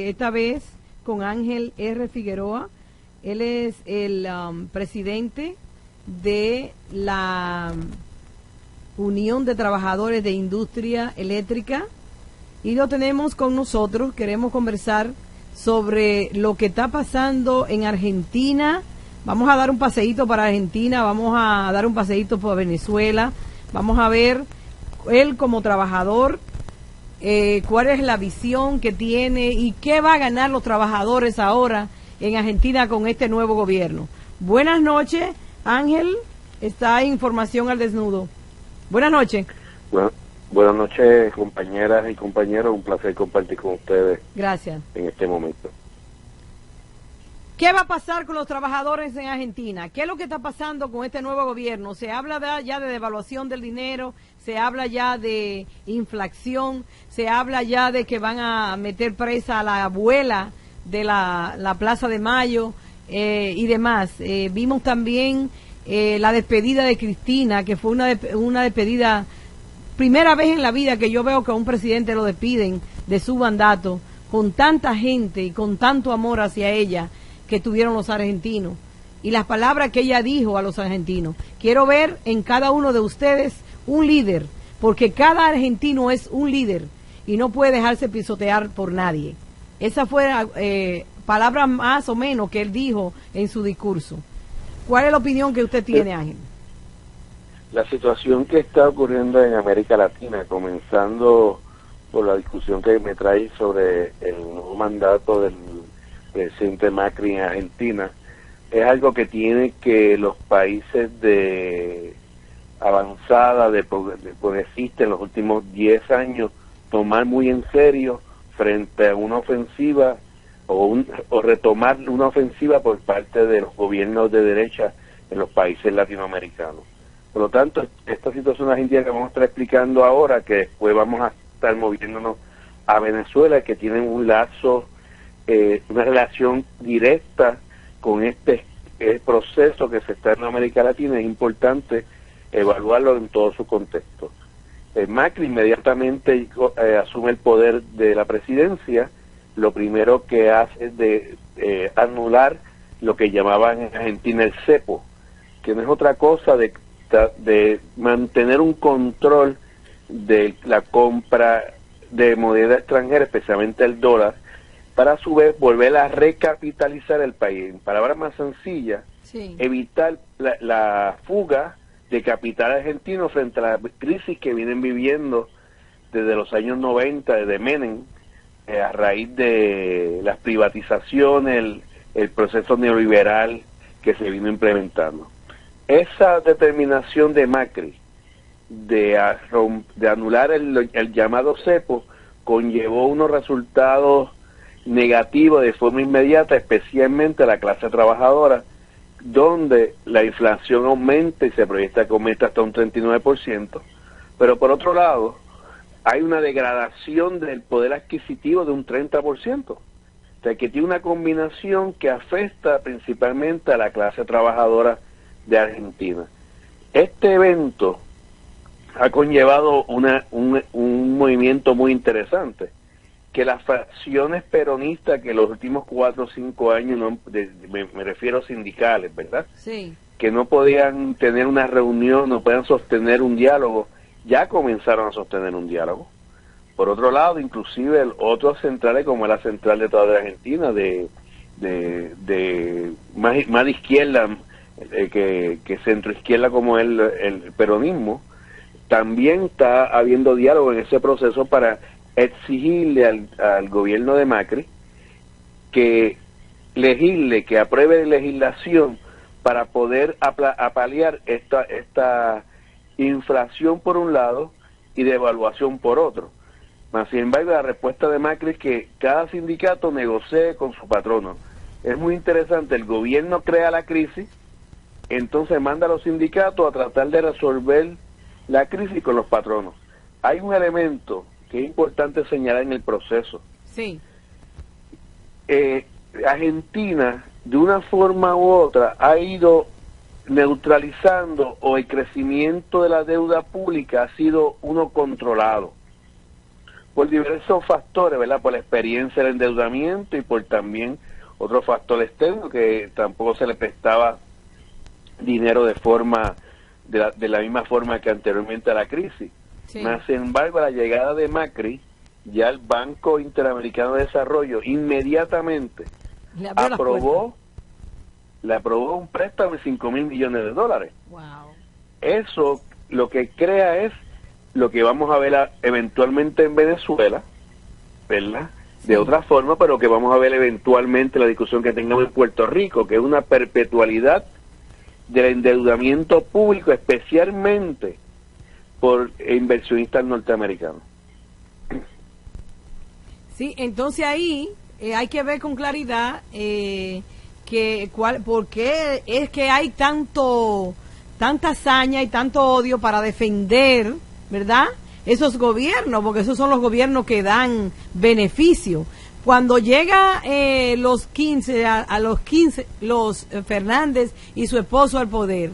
esta vez con Ángel R. Figueroa. Él es el presidente de la Unión de Trabajadores de Industria Eléctrica, y lo tenemos con nosotros. Queremos conversar sobre lo que está pasando en Argentina. Vamos a dar un paseíto para Argentina, vamos a dar un paseíto por Venezuela, vamos a ver él como trabajador, cuál es la visión que tiene y qué va a ganar los trabajadores ahora en Argentina con este nuevo gobierno. Buenas noches, Ángel, está Información al Desnudo. Buenas noches. Bueno, buenas noches, compañeras y compañeros, un placer compartir con ustedes. Gracias. En este momento. ¿Qué va a pasar con los trabajadores en Argentina? ¿Qué es lo que está pasando con este nuevo gobierno? Se habla ya de devaluación del dinero, se habla ya de inflación, se habla ya de que van a meter presa a la abuela de la Plaza de Mayo y demás. Vimos también la despedida de Cristina, que fue una despedida, primera vez en la vida que yo veo que a un presidente lo despiden de su mandato, con tanta gente y con tanto amor hacia ella que tuvieron los argentinos, y las palabras que ella dijo a los argentinos. Quiero ver en cada uno de ustedes un líder, porque cada argentino es un líder y no puede dejarse pisotear por nadie. Esa fue palabra más o menos que él dijo en su discurso. ¿Cuál es la opinión que usted tiene, Ángel? La situación que está ocurriendo en América Latina, comenzando por la discusión que me trae sobre el nuevo mandato del presidente Macri en Argentina, es algo que tiene que los países de avanzada, de progresista en los últimos 10 años, tomar muy en serio frente a una ofensiva o retomar una ofensiva por parte de los gobiernos de derecha en los países latinoamericanos. Por lo tanto, esta situación argentina que vamos a estar explicando ahora, que después vamos a estar moviéndonos a Venezuela, que tienen un lazo, una relación directa con este proceso que se está en América Latina, es importante evaluarlo en todo su contexto. Macri inmediatamente asume el poder de la presidencia. Lo primero que hace es de anular lo que llamaban en Argentina el cepo, que no es otra cosa de mantener un control de la compra de moneda extranjera, especialmente el dólar, para a su vez volver a recapitalizar el país. En palabras más sencillas, sí, evitar la fuga de capital argentino frente a la crisis que vienen viviendo desde los años 90, desde Menem, a raíz de las privatizaciones, el proceso neoliberal que se vino implementando. Esa determinación de Macri de anular el llamado cepo conllevó unos resultados negativos de forma inmediata, especialmente a la clase trabajadora, donde la inflación aumenta y se proyecta que aumenta hasta un 39%, pero por otro lado hay una degradación del poder adquisitivo de un 30%, o sea que tiene una combinación que afecta principalmente a la clase trabajadora de Argentina. Este evento ha conllevado un movimiento muy interesante, que las fracciones peronistas que los últimos 4 o 5 años, me refiero a sindicales, ¿verdad? Sí. Que no podían tener una reunión, no podían sostener un diálogo, ya comenzaron a sostener un diálogo. Por otro lado, inclusive otras centrales, como la central de toda Argentina, más de izquierda, que centroizquierda como el peronismo, también está habiendo diálogo en ese proceso para exigirle al gobierno de Macri que legisle, que apruebe legislación para poder apalear esta inflación por un lado y devaluación por otro. Mas, sin embargo, la respuesta de Macri es que cada sindicato negocie con su patrono. Es muy interesante, el gobierno crea la crisis, entonces manda a los sindicatos a tratar de resolver la crisis con los patronos. Hay un elemento que es importante señalar en el proceso. Sí. Argentina, de una forma u otra, ha ido neutralizando, o el crecimiento de la deuda pública ha sido uno controlado. por diversos factores, ¿verdad? Por la experiencia del endeudamiento y por también otro factor externo, que tampoco se le prestaba dinero de la misma forma que anteriormente a la crisis. Sí. Más sin embargo, a la llegada de Macri, ya el Banco Interamericano de Desarrollo inmediatamente le aprobó un préstamo de $5,000 millones. Wow. Eso lo que crea es lo que vamos a ver eventualmente en Venezuela, ¿verdad? Sí. De otra forma, pero que vamos a ver eventualmente la discusión que tengamos en Puerto Rico, que es una perpetualidad del endeudamiento público, especialmente por inversionistas norteamericanos. Sí, entonces ahí hay que ver con claridad por qué es que hay tanta hazaña y tanto odio para defender, ¿verdad?, esos gobiernos, porque esos son los gobiernos que dan beneficio. Cuando llega los 15 Fernández y su esposo al poder,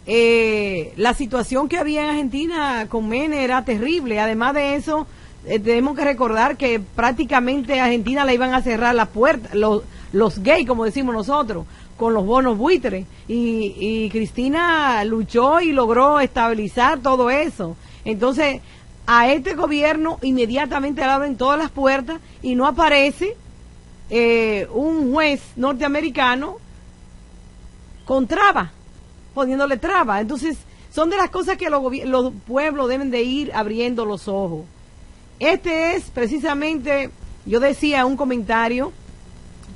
la situación que había en Argentina con Menem era terrible. Además de eso, tenemos que recordar que prácticamente a Argentina le iban a cerrar la puerta, los gays, como decimos nosotros, con los bonos buitres, y Cristina luchó y logró estabilizar todo eso. Entonces, a este gobierno inmediatamente le abren todas las puertas y no aparece un juez norteamericano con traba, poniéndole traba. Entonces, son de las cosas que los pueblos deben de ir abriendo los ojos. Este es precisamente, yo decía un comentario,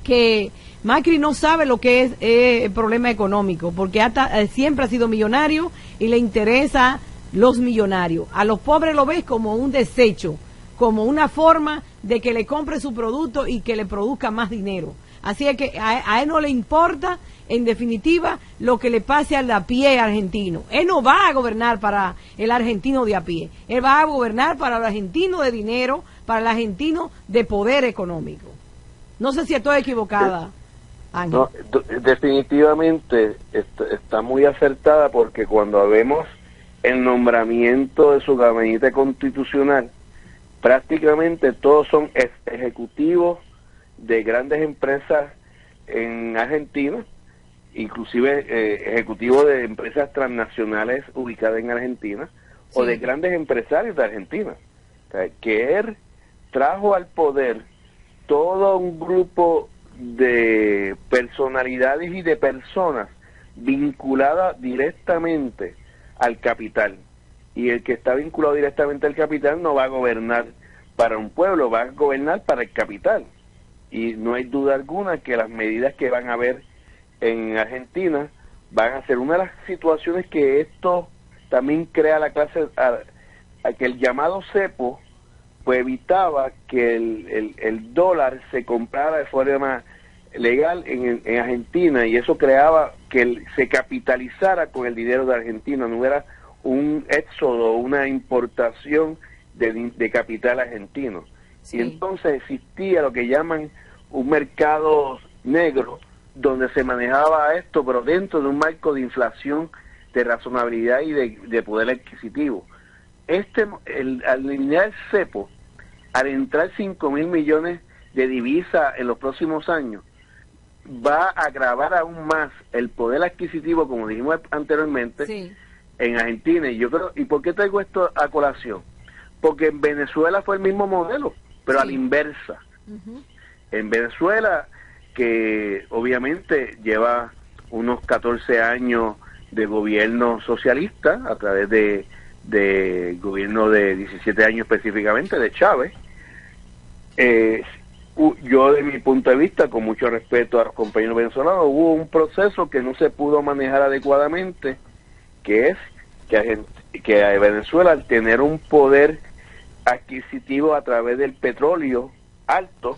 que Macri no sabe lo que es el problema económico, porque siempre ha sido millonario y le interesa los millonarios. A los pobres lo ves como un desecho, como una forma de que le compre su producto y que le produzca más dinero. Así es que a él no le importa, en definitiva, lo que le pase al de a pie argentino. Él no va a gobernar para el argentino de a pie. Él va a gobernar para el argentino de dinero, para el argentino de poder económico. No sé si estoy equivocada, Ángel. No, definitivamente está muy acertada, porque cuando vemos el nombramiento de su gabinete constitucional, prácticamente todos son ejecutivos de grandes empresas en Argentina, inclusive ejecutivos de empresas transnacionales ubicadas en Argentina, sí, o de grandes empresarios de Argentina. O sea, que él trajo al poder todo un grupo de personalidades y de personas vinculadas directamente al capital, y el que está vinculado directamente al capital no va a gobernar para un pueblo, va a gobernar para el capital. Y no hay duda alguna que las medidas que van a haber en Argentina van a ser una de las situaciones que esto también crea la clase, a que el llamado cepo pues evitaba que el dólar se comprara de forma legal en Argentina, y eso creaba que se capitalizara con el dinero de Argentina, no hubiera un éxodo, una importación de capital argentino. Sí. Y entonces existía lo que llaman un mercado negro, donde se manejaba esto, pero dentro de un marco de inflación, de razonabilidad y de poder adquisitivo. Al eliminar el cepo, al entrar 5,000 millones de divisas en los próximos años, va a agravar aún más el poder adquisitivo, como dijimos anteriormente, sí, en Argentina. Y yo creo, ¿y por qué traigo esto a colación? Porque en Venezuela fue el mismo modelo, pero sí, a la inversa. Uh-huh. En Venezuela, que obviamente lleva unos 14 años de gobierno socialista, a través de gobierno de 17 años específicamente, de Chávez, yo de mi punto de vista, con mucho respeto a los compañeros venezolanos, hubo un proceso que no se pudo manejar adecuadamente, que es que Venezuela, al tener un poder adquisitivo a través del petróleo alto,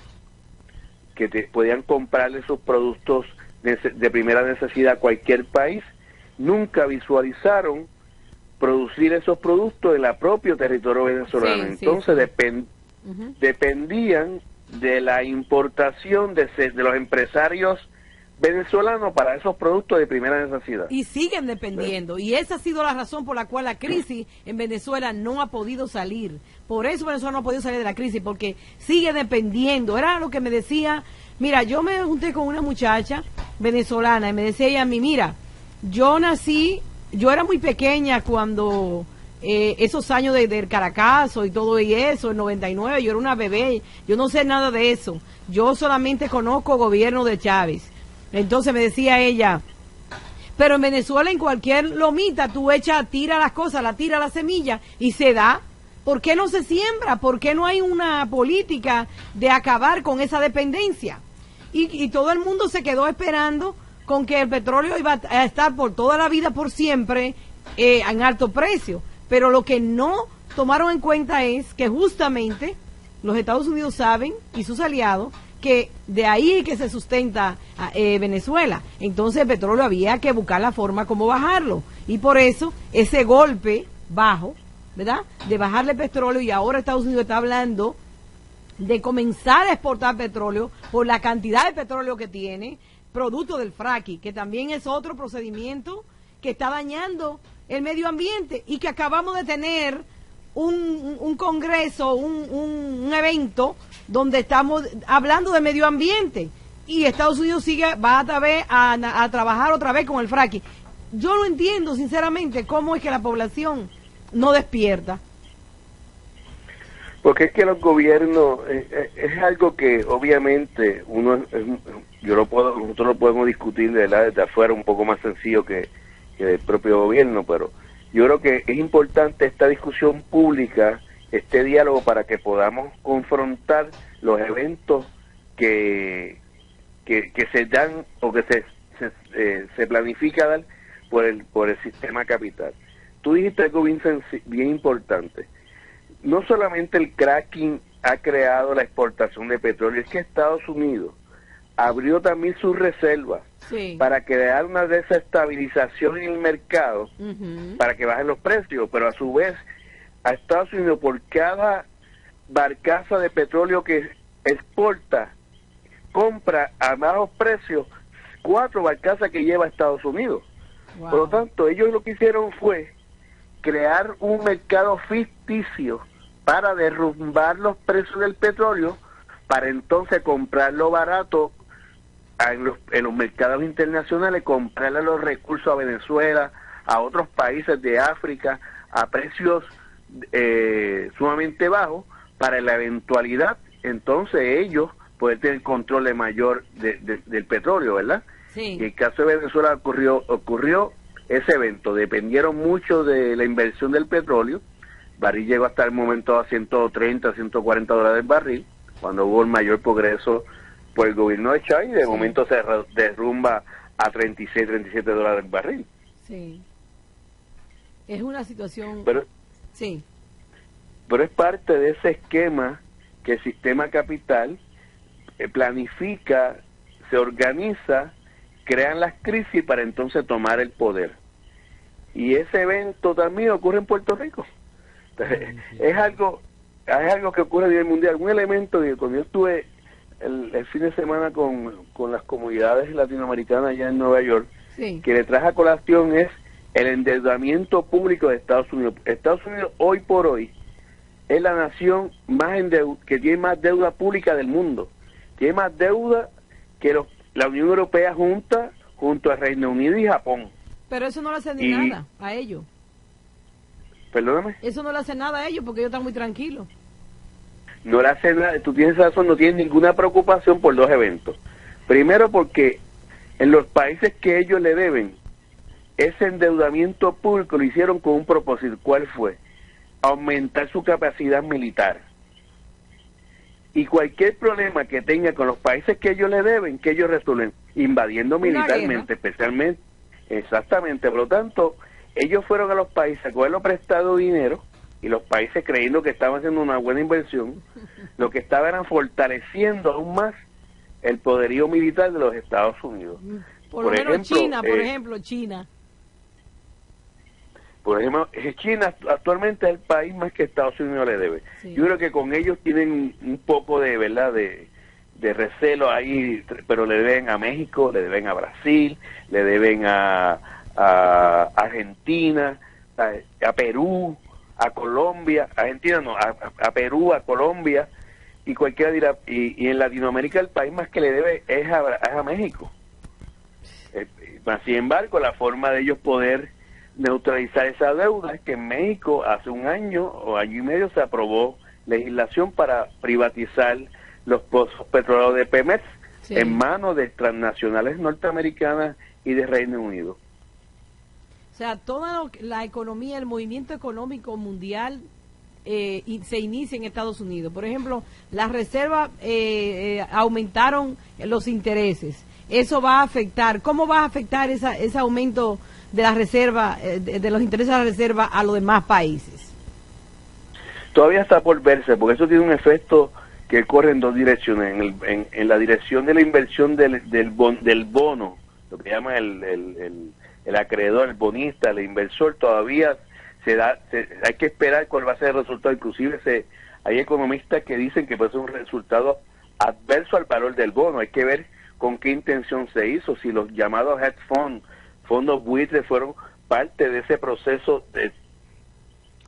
que podían comprarle sus productos de primera necesidad a cualquier país, nunca visualizaron producir esos productos en el propio territorio venezolano. Sí, entonces sí. Dependían de la importación de los empresarios venezolano para esos productos de primera necesidad. Y siguen dependiendo. Y esa ha sido la razón por la cual la crisis en Venezuela no ha podido salir. Por eso Venezuela no ha podido salir de la crisis, porque sigue dependiendo. Era lo que me decía, mira, yo me junté con una muchacha venezolana y me decía ella a mí, mira, yo era muy pequeña cuando esos años del Caracazo y todo y eso, el 99, yo era una bebé, yo no sé nada de eso. Yo solamente conozco gobierno de Chávez. Entonces me decía ella, pero en Venezuela en cualquier lomita tú tira las cosas, tira la semilla y se da. ¿Por qué no se siembra? ¿Por qué no hay una política de acabar con esa dependencia? Y todo el mundo se quedó esperando con que el petróleo iba a estar por toda la vida, por siempre, en alto precio. Pero lo que no tomaron en cuenta es que justamente los Estados Unidos saben, y sus aliados, que de ahí que se sustenta Venezuela. Entonces el petróleo había que buscar la forma como bajarlo. Y por eso ese golpe bajo, ¿verdad?, de bajarle petróleo, y ahora Estados Unidos está hablando de comenzar a exportar petróleo por la cantidad de petróleo que tiene, producto del fracking, que también es otro procedimiento que está dañando el medio ambiente, y que acabamos de tener un congreso, un evento donde estamos hablando de medio ambiente, y Estados Unidos va a trabajar otra vez con el fracking. Yo no entiendo sinceramente cómo es que la población no despierta. Porque es que los gobiernos es algo que obviamente nosotros lo podemos discutir desde afuera, un poco más sencillo que del propio gobierno, pero yo creo que es importante esta discusión pública, este diálogo, para que podamos confrontar los eventos que se dan o que se planifica dar por el sistema capital. Tú dijiste algo bien importante. No solamente el cracking ha creado la exportación de petróleo, es que Estados Unidos abrió también sus reservas, sí, para crear una desestabilización en el mercado, para que bajen los precios, pero a su vez a Estados Unidos, por cada barcaza de petróleo que exporta, compra a bajos precios 4 barcazas que lleva a Estados Unidos. Wow. Por lo tanto, ellos lo que hicieron fue crear un mercado ficticio para derrumbar los precios del petróleo, para entonces comprarlo barato en los mercados internacionales, comprarle los recursos a Venezuela, a otros países de África, a precios sumamente bajos, para la eventualidad entonces ellos poder tener control de mayor del petróleo, ¿verdad? Sí. Y en el caso de Venezuela ocurrió ese evento. Dependieron mucho de la inversión del petróleo. Barril llegó hasta el momento a 130, 140 dólares el barril, cuando hubo el mayor progreso por el gobierno de Chávez, y de momento se derrumba a 36, 37 dólares el barril. Sí. Es una situación... sí. Pero es parte de ese esquema que el sistema capital planifica, se organiza, crean las crisis para entonces tomar el poder. Y ese evento también ocurre en Puerto Rico. Entonces, es algo que ocurre a nivel mundial. Un elemento que cuando yo estuve el fin de semana con las comunidades latinoamericanas allá en Nueva York, sí, que le traje a colación es el endeudamiento público de Estados Unidos. Estados Unidos hoy por hoy es la nación que tiene más deuda pública del mundo. Tiene más deuda que la Unión Europea junto al Reino Unido y Japón. Pero eso no le hace ni nada a ellos. Perdóname. Eso no le hace nada a ellos porque ellos están muy tranquilos. No le hace nada, tú tienes razón, no tienes ninguna preocupación por dos eventos. Primero porque en los países que ellos le deben, ese endeudamiento público lo hicieron con un propósito. ¿Cuál fue? Aumentar su capacidad militar. Y cualquier problema que tenga con los países que ellos le deben, que ellos resuelven, invadiendo militarmente, especialmente. Exactamente, por lo tanto, ellos fueron a los países a cogerlo prestado dinero, y los países, creyendo que estaban haciendo una buena inversión, lo que estaban era fortaleciendo aún más el poderío militar de los Estados Unidos. Por ejemplo, China. Por ejemplo, China actualmente es el país más que Estados Unidos le debe. Sí. Yo creo que con ellos tienen un poco de, ¿verdad?, de recelo ahí, pero le deben a México, le deben a Brasil, le deben a Argentina, a Perú, a Colombia, Argentina no, a Perú, a Colombia, y cualquiera dirá, y en Latinoamérica el país más que le debe es a México. Sin embargo, la forma de ellos poder neutralizar esa deuda es que en México hace un año o año y medio se aprobó legislación para privatizar los pozos petroleros de Pemex en manos de transnacionales norteamericanas y de Reino Unido. O sea, toda la economía, el movimiento económico mundial se inicia en Estados Unidos. Por ejemplo, las reservas aumentaron los intereses. Eso va a afectar. ¿Cómo va a afectar ese aumento de la reserva, de los intereses de la reserva a los demás países? Todavía está por verse, porque eso tiene un efecto que corre en dos direcciones. En la dirección de la inversión del bono, lo que llaman el acreedor, el bonista, el inversor, todavía hay que esperar cuál va a ser el resultado. Inclusive hay economistas que dicen que puede ser un resultado adverso al valor del bono. Hay que ver con qué intención se hizo, si los llamados hedge funds, fondos buitres, fueron parte de ese proceso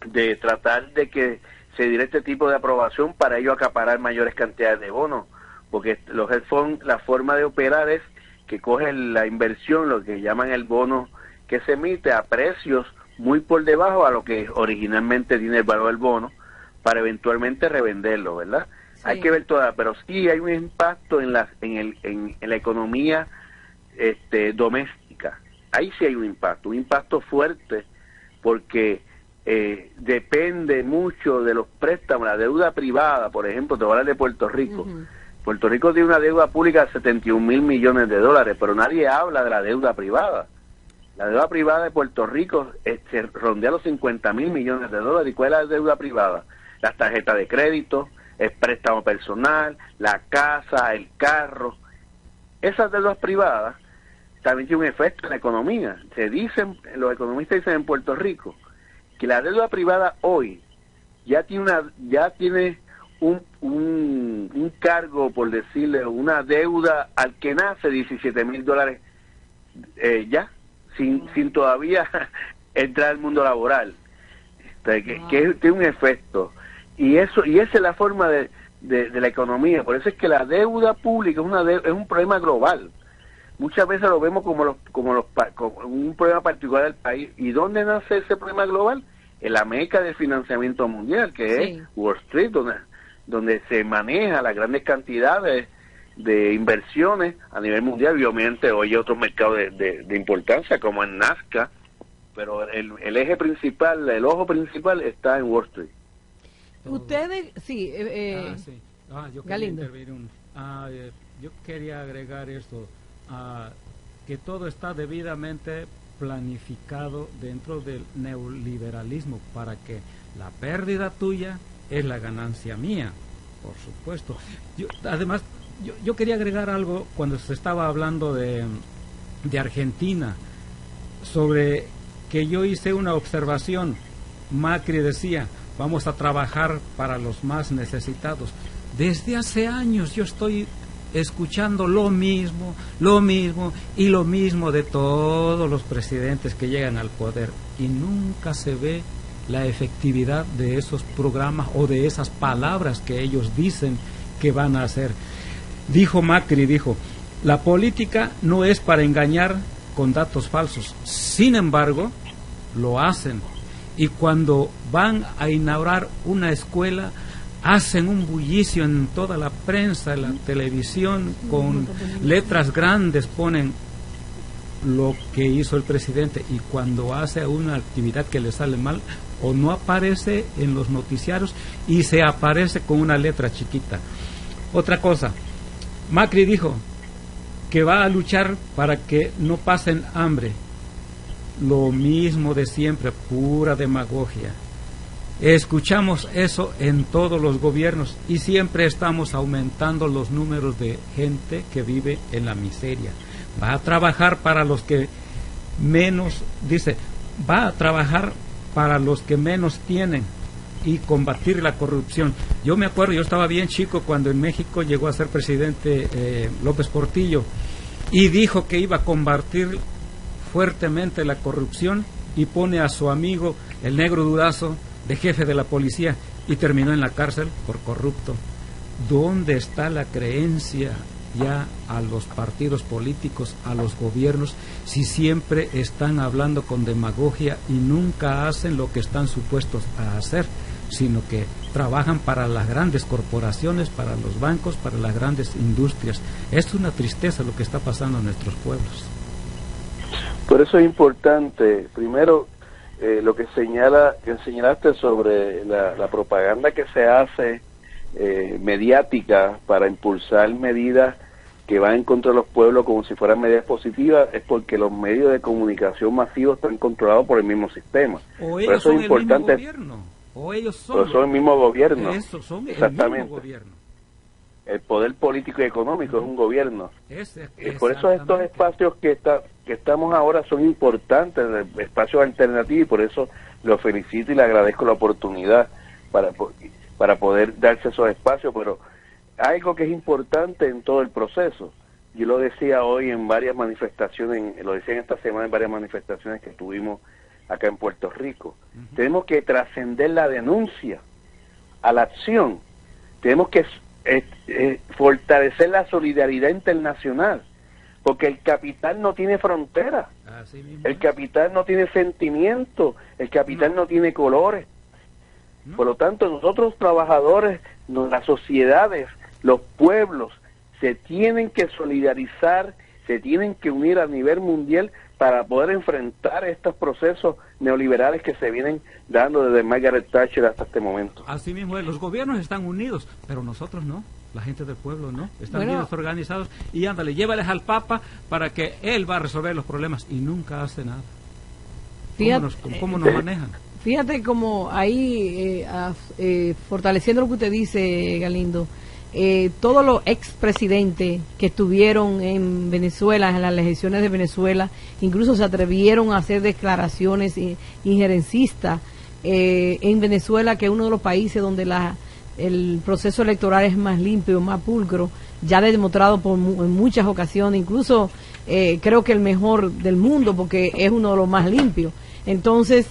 de tratar de que se diera este tipo de aprobación para ello acaparar mayores cantidades de bonos, porque los hedge funds, la forma de operar es que cogen la inversión, lo que llaman el bono que se emite, a precios muy por debajo a lo que originalmente tiene el valor del bono, para eventualmente revenderlo, ¿verdad? Sí. Hay que ver toda, pero sí hay un impacto en la economía doméstica. Ahí sí hay un impacto fuerte, porque depende mucho de los préstamos, la deuda privada. Por ejemplo, te voy a hablar de Puerto Rico. Puerto Rico tiene una deuda pública de 71,000 millones de dólares, pero nadie habla de la deuda privada. La deuda privada de Puerto Rico se rondea los 50,000 millones de dólares. ¿Y cuál es la deuda privada? Las tarjetas de crédito, el préstamo personal, la casa, el carro. Esas deudas privadas también tienen un efecto en la economía. Los economistas dicen en Puerto Rico que la deuda privada hoy ya tiene un cargo, por decirle, una deuda al que nace $17,000 sin todavía entrar al mundo laboral, que tiene un efecto, y esa es la forma de la economía. Por eso es que la deuda pública es un problema global. Muchas veces lo vemos como un problema particular del país. ¿Y dónde nace ese problema global? En la meca del financiamiento mundial, que es Wall Street, donde se maneja las grandes cantidades de inversiones a nivel mundial. Y obviamente hoy hay otros mercados de importancia, como en Nazca, pero el eje principal, el ojo principal está en Wall Street. Ustedes, yo quería intervenir yo quería agregar esto, que todo está debidamente planificado dentro del neoliberalismo para que la pérdida tuya es la ganancia mía, por supuesto. Yo quería agregar algo cuando se estaba hablando de Argentina, sobre que yo hice una observación. Macri decía, vamos a trabajar para los más necesitados. Desde hace años yo estoy escuchando lo mismo de todos los presidentes que llegan al poder, y nunca se ve la efectividad de esos programas o de esas palabras que ellos dicen que van a hacer. Macri dijo, la política no es para engañar con datos falsos. Sin embargo, lo hacen. Y cuando van a inaugurar una escuela, hacen un bullicio en toda la prensa, en la televisión, con letras grandes ponen lo que hizo el presidente, y cuando hace una actividad que le sale mal, o no aparece en los noticiarios y se aparece con una letra chiquita. Otra cosa, Macri dijo que va a luchar para que no pasen hambre. Lo mismo de siempre, pura demagogia. Escuchamos eso en todos los gobiernos y siempre estamos aumentando los números de gente que vive en la miseria. Va a trabajar para los que menos, dice, va a trabajar para los que menos tienen, y combatir la corrupción. Yo me acuerdo, yo estaba bien chico cuando en México llegó a ser presidente López Portillo y dijo que iba a combatir fuertemente la corrupción y pone a su amigo el Negro Durazo de jefe de la policía y terminó en la cárcel por corrupto. ¿Dónde está la creencia ya a los partidos políticos, a los gobiernos, si siempre están hablando con demagogia y nunca hacen lo que están supuestos a hacer, sino que trabajan para las grandes corporaciones, para los bancos, para las grandes industrias? Es una tristeza lo que está pasando en nuestros pueblos. Por eso es importante, primero, lo que señalaste sobre la propaganda que se hace mediática para impulsar medidas que van en contra de los pueblos como si fueran medidas positivas, es porque los medios de comunicación masivos están controlados por el mismo sistema. O ellos son el mismo gobierno, o ellos son el mismo gobierno. Eso, son exactamente. El mismo gobierno. El poder político y económico es un gobierno. Por eso estos espacios que estamos ahora son importantes, espacios alternativos, y por eso los felicito y le agradezco la oportunidad para poder darse esos espacios. Pero algo que es importante en todo el proceso, yo lo decía hoy en varias manifestaciones, lo decía en esta semana en varias manifestaciones que tuvimos acá en Puerto Rico, tenemos que trascender la denuncia a la acción, tenemos que fortalecer la solidaridad internacional, porque el capital no tiene frontera, el capital no tiene sentimiento, el capital no tiene colores. Por lo tanto, nosotros trabajadores, las sociedades, los pueblos, se tienen que solidarizar, se tienen que unir a nivel mundial para poder enfrentar estos procesos neoliberales que se vienen dando desde Margaret Thatcher hasta este momento. Así mismo, los gobiernos están unidos, pero nosotros no, la gente del pueblo no, están unidos, organizados, y ándale, llévales al Papa para que él va a resolver los problemas, y nunca hace nada. ¿Cómo nos manejan? Fíjate como ahí, fortaleciendo lo que usted dice, Galindo, todos los expresidentes que estuvieron en Venezuela, en las elecciones de Venezuela, incluso se atrevieron a hacer declaraciones injerencistas en Venezuela, que es uno de los países donde el proceso electoral es más limpio, más pulcro, ya demostrado en muchas ocasiones, incluso creo que el mejor del mundo, porque es uno de los más limpios. Entonces,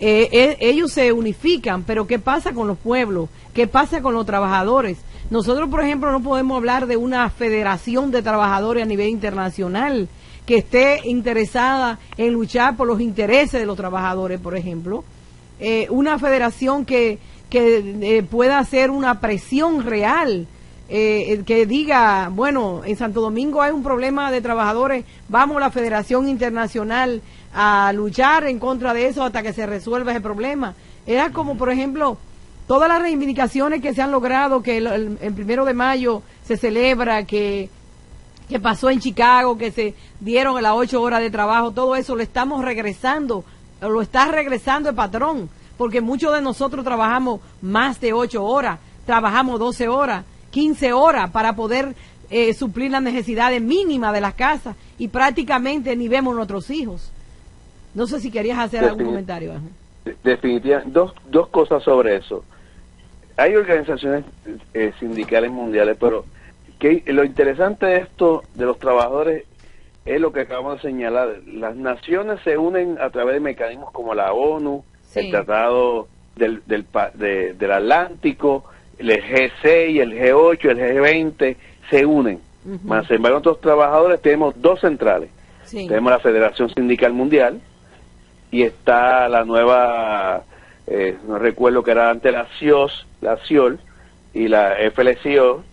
ellos se unifican, pero ¿qué pasa con los pueblos? ¿Qué pasa con los trabajadores? Nosotros, por ejemplo, no podemos hablar de una federación de trabajadores a nivel internacional que esté interesada en luchar por los intereses de los trabajadores, por ejemplo. Una federación que pueda hacer una presión real, que diga, bueno, en Santo Domingo hay un problema de trabajadores, vamos a la Federación Internacional a luchar en contra de eso hasta que se resuelva ese problema. Era como, por ejemplo, todas las reivindicaciones que se han logrado, que el 1 de mayo se celebra, que pasó en Chicago, que se dieron las 8 horas de trabajo, todo eso lo estamos regresando, lo está regresando el patrón, porque muchos de nosotros trabajamos más de 8 horas, trabajamos 12 horas, 15 horas para poder suplir las necesidades mínimas de las casas, y prácticamente ni vemos nuestros hijos. No sé si querías hacer algún comentario. Definitivamente, dos cosas sobre eso. Hay organizaciones sindicales mundiales, pero lo interesante de esto, de los trabajadores, es lo que acabamos de señalar. Las naciones se unen a través de mecanismos como la ONU, sí, el Tratado del Atlántico, el G6, el G8, el G20, se unen. Más sin embargo, nosotros trabajadores tenemos dos centrales. Sí. Tenemos la Federación Sindical Mundial, y está la nueva, no recuerdo que era antes la CIOL y la FLCO,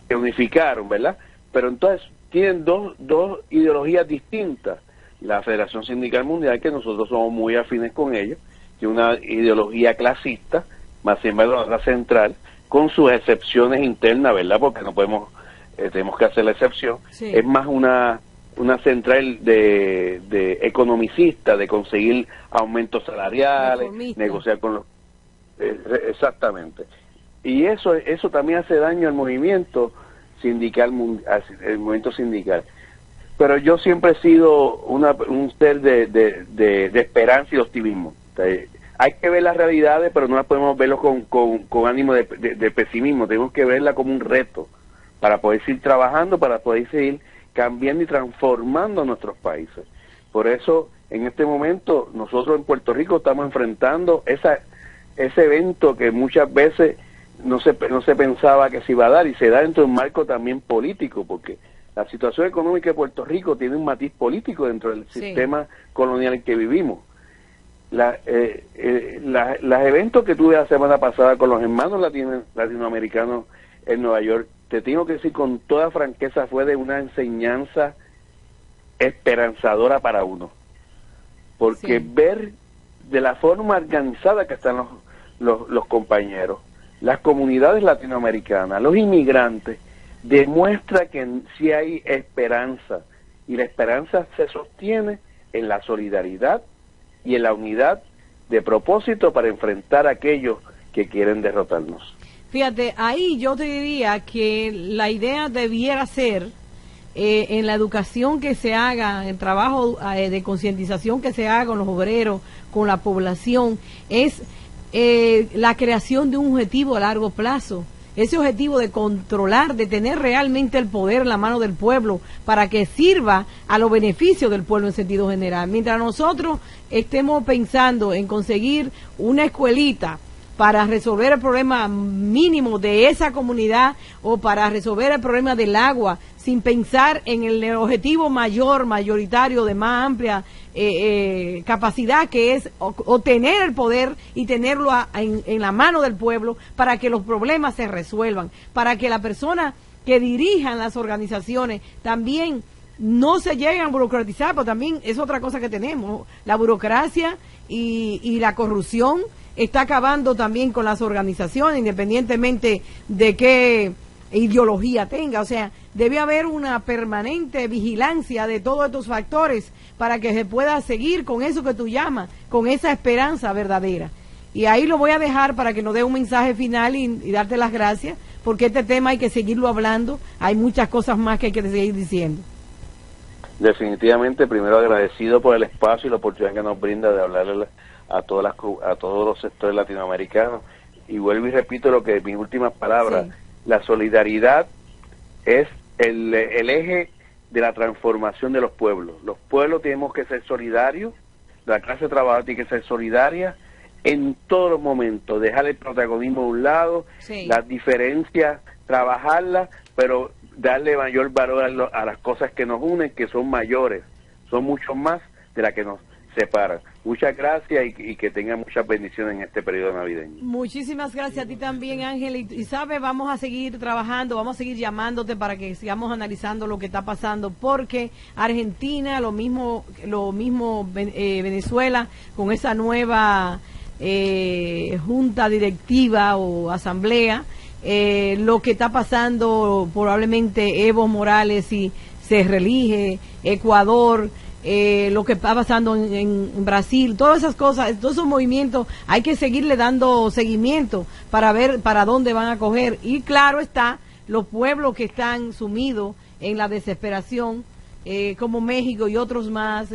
que unificaron, ¿verdad? Pero entonces tienen dos ideologías distintas. La Federación Sindical Mundial, que nosotros somos muy afines con ellos, tiene una ideología clasista, más sin embargo la otra central, con sus excepciones internas, ¿verdad? Porque no podemos, tenemos que hacer la excepción. Sí. Es más una central de economicista, de conseguir aumentos salariales, negociar con los... exactamente. Y eso también hace daño al movimiento sindical, el movimiento sindical. Pero yo siempre he sido un ser de esperanza y de optimismo. hay que ver las realidades, pero no las podemos verlo con ánimo de pesimismo. Tenemos que verla como un reto para poder seguir trabajando, para poder seguir cambiando y transformando nuestros países. Por eso, en este momento, nosotros en Puerto Rico estamos enfrentando ese evento que muchas veces no se pensaba que se iba a dar, y se da dentro de un marco también político, porque la situación económica de Puerto Rico tiene un matiz político dentro del sistema colonial en que vivimos. Los eventos que tuve la semana pasada con los hermanos latinoamericanos en Nueva York, te tengo que decir con toda franqueza, fue de una enseñanza esperanzadora para uno, porque ver de la forma organizada que están los compañeros, las comunidades latinoamericanas, los inmigrantes, demuestra que sí hay esperanza, y la esperanza se sostiene en la solidaridad y en la unidad de propósito para enfrentar a aquellos que quieren derrotarnos. Fíjate, ahí yo te diría que la idea debiera ser, en la educación que se haga, en trabajo de concientización que se haga con los obreros, con la población, es la creación de un objetivo a largo plazo. Ese objetivo de controlar, de tener realmente el poder en la mano del pueblo para que sirva a los beneficios del pueblo en sentido general. Mientras nosotros estemos pensando en conseguir una escuelita para resolver el problema mínimo de esa comunidad, o para resolver el problema del agua, sin pensar en el objetivo mayoritario de más amplia capacidad, que es obtener el poder y tenerlo en la mano del pueblo para que los problemas se resuelvan, para que las personas que dirijan las organizaciones también no se lleguen a burocratizar, pero también es otra cosa que tenemos, la burocracia y la corrupción está acabando también con las organizaciones, independientemente de qué ideología tenga. O sea, debe haber una permanente vigilancia de todos estos factores para que se pueda seguir con eso que tú llamas, con esa esperanza verdadera. Y ahí lo voy a dejar para que nos dé un mensaje final y darte las gracias, porque este tema hay que seguirlo hablando, hay muchas cosas más que hay que seguir diciendo. Definitivamente, primero agradecido por el espacio y la oportunidad que nos brinda de hablarle a todos los sectores latinoamericanos, y vuelvo y repito lo que mis últimas palabras, la solidaridad es el eje de la transformación de los pueblos. Los pueblos tenemos que ser solidarios, la clase trabajadora tiene que ser solidaria en todos los momentos, dejar el protagonismo a un lado, las diferencias, trabajarlas, pero darle mayor valor a las cosas que nos unen, que son mayores, son mucho más de las que nos separan. Muchas gracias y que tengan muchas bendiciones en este periodo navideño. Muchísimas gracias a ti también, Ángel. Y sabes, vamos a seguir trabajando, vamos a seguir llamándote para que sigamos analizando lo que está pasando, porque Argentina, lo mismo Venezuela, con esa nueva junta directiva o asamblea, lo que está pasando, probablemente Evo Morales si se reelige, Ecuador, lo que está pasando en Brasil, todas esas cosas, todos esos movimientos, hay que seguirle dando seguimiento para ver para dónde van a coger. Y claro está, los pueblos que están sumidos en la desesperación, como México y otros más,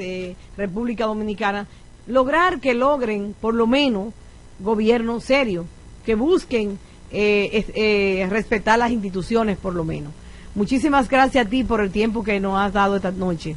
República Dominicana, logren por lo menos gobierno serio, que busquen respetar las instituciones por lo menos. Muchísimas gracias a ti por el tiempo que nos has dado esta noche.